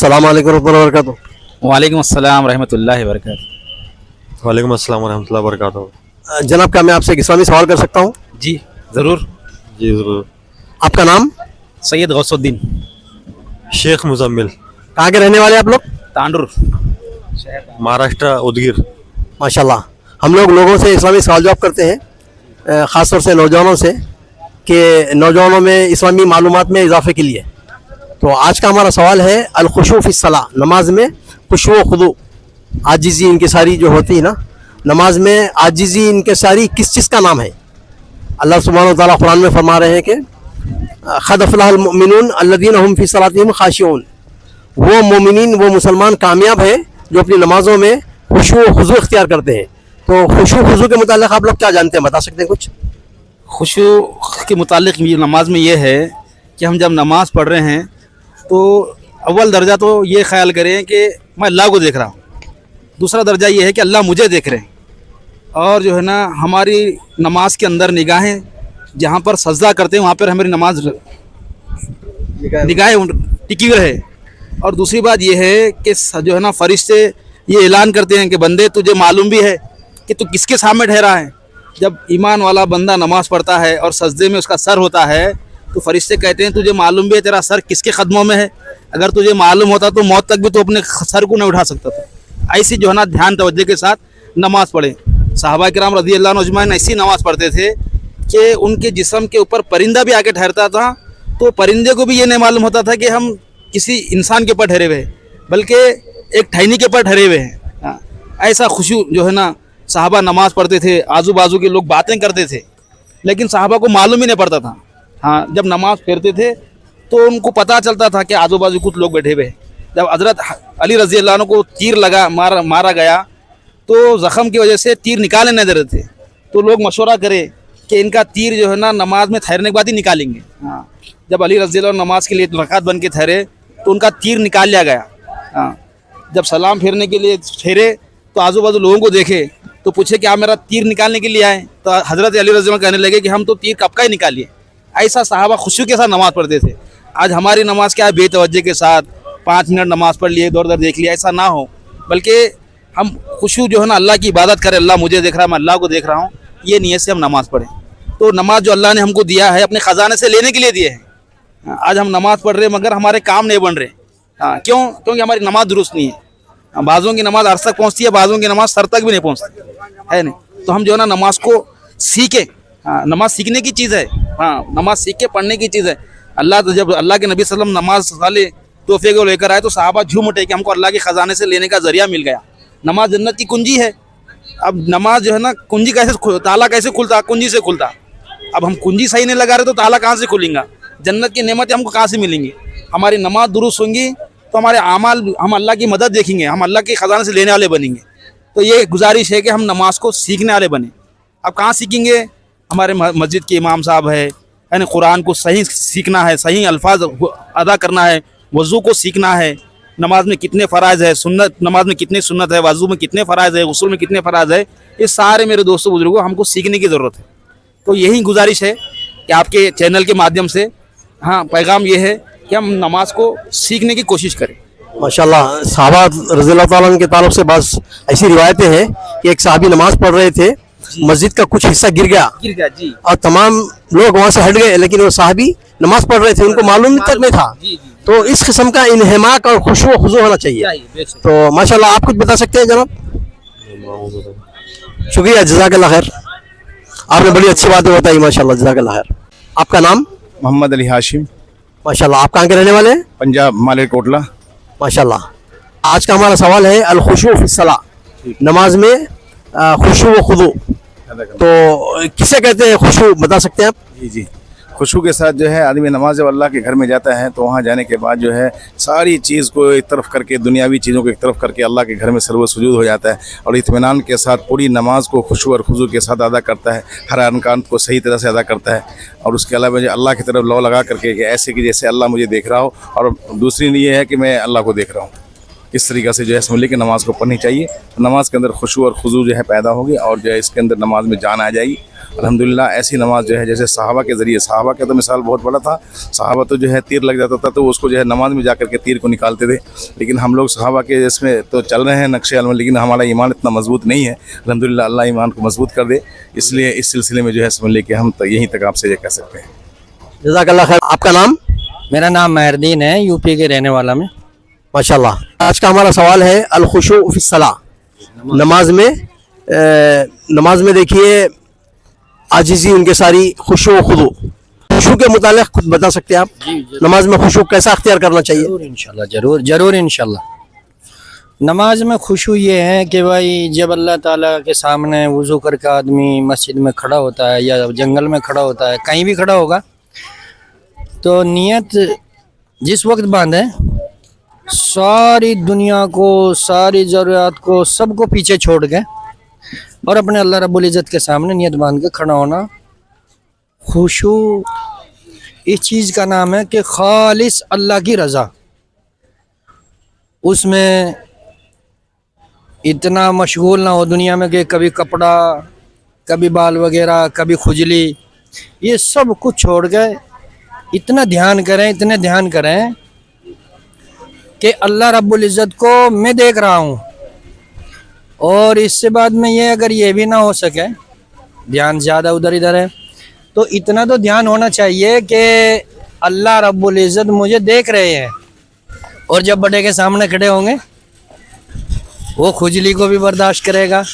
अस्सलाम वालेकुम रहमतुल्लाहि व बरकातुहू। वालेकुम अस्सलाम रहमतुल्लाहि व बरकातुहू। वालेकुम अस्सलाम वरहमतुल्लाहि वबरकातुहू। जनाब, क्या मैं आपसे एक इस्लामी सवाल कर सकता हूँ? जी ज़रूर। जी ज़रूर। आपका नाम? सैयद गौसुद्दीन, शेख मुजम्मिल, कहाँ के रहने वाले आप लोग? तांडुर। महाराष्ट्र उदगीर। माशाल्लाह। हम लोग लोगों से इस्लामी सवाल जवाब करते हैं, ख़ास तौर से नौजवानों से, कि नौजवानों में इस्लामी मालूमात में इजाफे के लिए। तो आज का हमारा सवाल है अल खुशू फी सलाह, नमाज में खुशू व खुदू, आजिज़ी इनकिसारी जो होती है ना, नमाज में आजिज़ी इनकिसारी किस चीज़ का नाम है? अल्लाह सुब्हानहू व तआला कुरान में फरमा रहे हैं कि क़द अफ़लहल मुमिनून अल्लज़ीना हुम फ़ी सलातिहिम ख़ाशिऊन, वो मोमिनीन, वो मुसलमान कामयाब है जो अपनी नमाज़ों में खुशू व खुज़ू इख्तियार करते हैं। तो खुशू खुज़ू के मुताल्लिक़ आप लोग क्या जानते हैं, बता सकते हैं कुछ? खुशू के मुतालिक नमाज में ये है कि हम जब नमाज़ पढ़ रहे हैं तो अव्वल दर्जा तो ये ख्याल करें कि मैं अल्लाह को देख रहा हूँ, दूसरा दर्जा ये है कि अल्लाह मुझे देख रहे हैं, और जो है ना हमारी नमाज के अंदर निगाहें जहाँ पर सजदा करते हैं वहाँ पर हमारी नमाज निगाहें टिकी हुई रहे। और दूसरी बात ये है कि जो है ना फरिश्ते ये ऐलान करते हैं कि बंदे तुझे मालूम भी है कि तू किसके सामने ठहरा है। जब ईमान वाला बंदा नमाज पढ़ता है और सजदे में उसका सर होता है तो फरिश्ते कहते हैं तुझे मालूम भी है तेरा सर किसके कदमों में है, अगर तुझे मालूम होता तो मौत तक भी तो अपने सर को नहीं उठा सकता था। ऐसी जो है ना ध्यान तवज्जो के साथ नमाज पढ़े। सहाबा किराम रज़ी अल्लाह अन्हुम अजमाइन ऐसी नमाज पढ़ते थे कि उनके जिस्म के ऊपर परिंदा भी आके ठहरता था तो परिंदे को भी ये नहीं मालूम होता था कि हम किसी इंसान के ऊपर ठहरे हुए हैं, बल्कि एक ठहनी के ऊपर ठहरे हुए हैं। ऐसा खुशू जो है ना सहाबा नमाज पढ़ते थे, आजू बाजू के लोग बातें करते थे लेकिन सहाबा को मालूम ही नहीं पड़ता था। हाँ, जब नमाज फेरते थे तो उनको पता चलता था कि आजू बाजू कुछ लोग बैठे हुए हैं। जब हज़रत अली रज़ी अल्लाह अन्हु को तीर लगा मारा गया तो ज़ख़म की वजह से तीर निकाले नहीं दे रहे थे, तो लोग मशवरा करे कि इनका तीर जो है ना नमाज में ठहरने के बाद ही निकालेंगे। हाँ, जब अली रज़ी अल्लाह अन्हु नमाज के लिए रकात बन के ठहरे तो उनका तीर निकाल लिया गया। हाँ, जब सलाम फेरने के लिए ठहरे तो आजू बाजू लोगों को देखे तो पूछे कि आप मेरा तीर निकालने के लिए आए, तो हज़रत अली रज़ी अल्लाह कहने लगे कि हम तो तीर कब का ही निकालिए। ऐसा सहाबा खुशी के साथ नमाज़ पढ़ते थे। आज हमारी नमाज क्या है, बेतवज्जे के साथ 5 मिनट नमाज़ पढ़ लिए, इधर उधर देख लिया, ऐसा ना हो, बल्कि हम खुशू जो है ना अल्लाह की इबादत करें, अल्लाह मुझे देख रहा है मैं अल्लाह को देख रहा हूँ, ये नीयत से हम नमाज़ पढ़ें। तो नमाज जो अल्लाह ने हमको दिया है अपने ख़जाने से लेने के लिए दिए हैं। आज हम नमाज़ पढ़ रहे हैं मगर हमारे काम नहीं बन रहे। हाँ, क्यों? क्योंकि हमारी नमाज दुरुस्त नहीं है। बाज़ों की नमाज अर्श तक पहुँचती है, बाज़ों की नमाज सर तक भी नहीं पहुँचती है नहीं। तो हम जो है ना नमाज को सीखें। हाँ, नमाज सीखने की चीज़ है। हाँ, नमाज सीख के पढ़ने की चीज़ है। जब अल्लाह के नबी सल्लल्लाहु अलैहि वसल्लम नमाज वाले तोहफे को लेकर आए तो सहाबा झूम उठे कि हमको अल्लाह के ख़जाने से लेने का ज़रिया मिल गया। नमाज जन्नत की कुंजी है। अब नमाज जो है ना कुंजी कैसे, ताला कैसे खुलता? कुंजी से खुलता। अब हम कुंजी सही नहीं लगा रहे तो ताला कहाँ से खुलेगा? जन्नत की नेमतें हमको कहाँ से मिलेंगी? हमारी नमाज दुरुस्त होंगी तो हमारे आमाल, हम अल्लाह की मदद देखेंगे, हम अल्लाह के ख़जाने से लेने वाले बनेंगे। तो ये गुजारिश है कि हम नमाज को सीखने वाले बने। अब कहाँ सीखेंगे? हमारे मस्जिद के इमाम साहब है, यानी कुरान को सही सीखना है, सही अल्फाज अदा करना है, वज़ू को सीखना है, नमाज में कितने फ़राइज़ है, सुन्नत नमाज में कितने सुन्नत है, वज़ू में कितने फ़राइज़ है, गुस्ल में कितने फ़राइज़ है, ये सारे मेरे दोस्तों बुजुर्गों हमको सीखने की ज़रूरत है। तो यही गुजारिश है कि आपके चैनल के माध्यम से हाँ पैगाम ये है कि हम नमाज को सीखने की कोशिश करें। माशाल्लाह, सहाबा रज़ी अल्लाह ताला के ताल्लुक़ से बस ऐसी रिवायतें हैं कि एक सहाबी नमाज पढ़ रहे थे, मस्जिद का कुछ हिस्सा गिर गया जी। और तमाम लोग वहाँ से हट गए, लेकिन वो सहाबी नमाज पढ़ रहे थे, उनको मालूम तक नहीं था। तो इस किस्म का इन्हमाक और खुशू खुजू होना चाहिए। तो माशाल्लाह, आप कुछ बता सकते हैं जनाब? शुक्रिया, जज़ाकल्लाह खैर, आपने बड़ी अच्छी बातें बताई, माशाल्लाह, जज़ाकल्लाह खैर। आपका नाम? मोहम्मद अली हाशिम। माशाल्लाह, आप कहाँ के रहने वाले हैं? पंजाब, मालेरकोटला। माशाल्लाह। आज का हमारा सवाल है अल खुशू फी सलाह, नमाज में खुशू व खुदू, तो किसे कहते हैं खुशू, बता सकते हैं आप? जी, खुशू के साथ जो है आदमी नमाज जब अल्लाह के घर में जाता है तो वहाँ जाने के बाद जो है सारी चीज़ को एक तरफ करके, दुनियावी चीज़ों को एक तरफ करके अल्लाह के घर में सर्व सुजूद हो जाता है और इत्मीनान के साथ पूरी नमाज को खुशू और खुजू के साथ अदा करता है, हर अरकान को सही तरह से अदा करता है। और उसके अलावा जो अल्लाह की तरफ लौ लगा करके कि ऐसे कि जैसे अल्लाह मुझे देख रहा हो, और दूसरी ये है कि मैं अल्लाह को देख रहा हूँ। किस तरीक़े से जो है समझ लीजिए कि नमाज़ को पढ़नी चाहिए। तो नमाज़ के अंदर खुशू और खुजू जो है पैदा होगी और जो है इसके अंदर नमाज में जान आ जाएगी। अल्हम्दुलिल्लाह ऐसी नमाज जो है जैसे सहाबा के ज़रिए, सहाबा का तो मिसाल बहुत बड़ा था। सहाबा तो जो है तीर लग जाता था तो उसको जो है नमाज में जा कर के तीर को निकालते थे, लेकिन हम लोग सहाबा के इसमें तो चल रहे हैं नक्शे अलम, लेकिन हमारा ईमान इतना मजबूत नहीं है। अल्हम्दुलिल्लाह अल्लाह ईमान को मजबूत कर दे, इसलिए इस सिलसिले में जो है समझ लीजिए कि हम तो यहीं तक आपसे ये कह सकते हैं। जज़ाकल्लाह खैर। आपका नाम? मेरा नाम महरदीन है, यूपी के रहने वाला मैं। माशाल्लाह। आज का हमारा सवाल है अल खुशू फी सलाह, नमाज में देखिए आजिज़ी उनके सारी, खुशू व खुदू। खुशू के मुतालिक खुद बता सकते हैं आप? नमाज में खुशू कैसा अख्तियार करना चाहिए? जरूर इंशाल्लाह, जरूर इंशाल्लाह। नमाज में खुशू ये है कि भाई जब अल्लाह ताला के सामने वज़ू करके आदमी मस्जिद में खड़ा होता है या जंगल में खड़ा होता है, कहीं भी खड़ा होगा, तो नियत जिस वक्त बांधे सारी दुनिया को, सारी ज़रूरत को, सबको पीछे छोड़ के और अपने अल्लाह रब्बुल इज़्ज़त के सामने नियत बांध के खड़ा होना। खुशू इस चीज़ का नाम है कि खालिस अल्लाह की रज़ा। उसमें इतना मशगूल ना हो दुनिया में कि कभी कपड़ा, कभी बाल वगैरह, कभी खुजली, ये सब कुछ छोड़ के इतना ध्यान करें कि अल्लाह रब्बुल इज़्ज़त को मैं देख रहा हूँ। और इससे बाद में ये अगर ये भी ना हो सके, ध्यान ज़्यादा उधर इधर है, तो इतना तो ध्यान होना चाहिए कि अल्लाह रब्बुल इज़्ज़त मुझे देख रहे हैं। और जब बड़े के सामने खड़े होंगे वो खुजली को भी बर्दाश्त करेगा,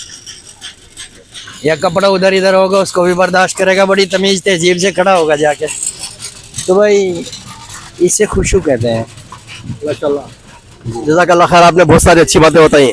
या कपड़ा उधर इधर होगा उसको भी बर्दाश्त करेगा, बड़ी तमीज़ तहजीब से खड़ा होगा जाके। तो भाई इसे खुशू कहते हैं। जज़ाकल्लाह खैर। आपने बहुत सारी अच्छी बातें बताई।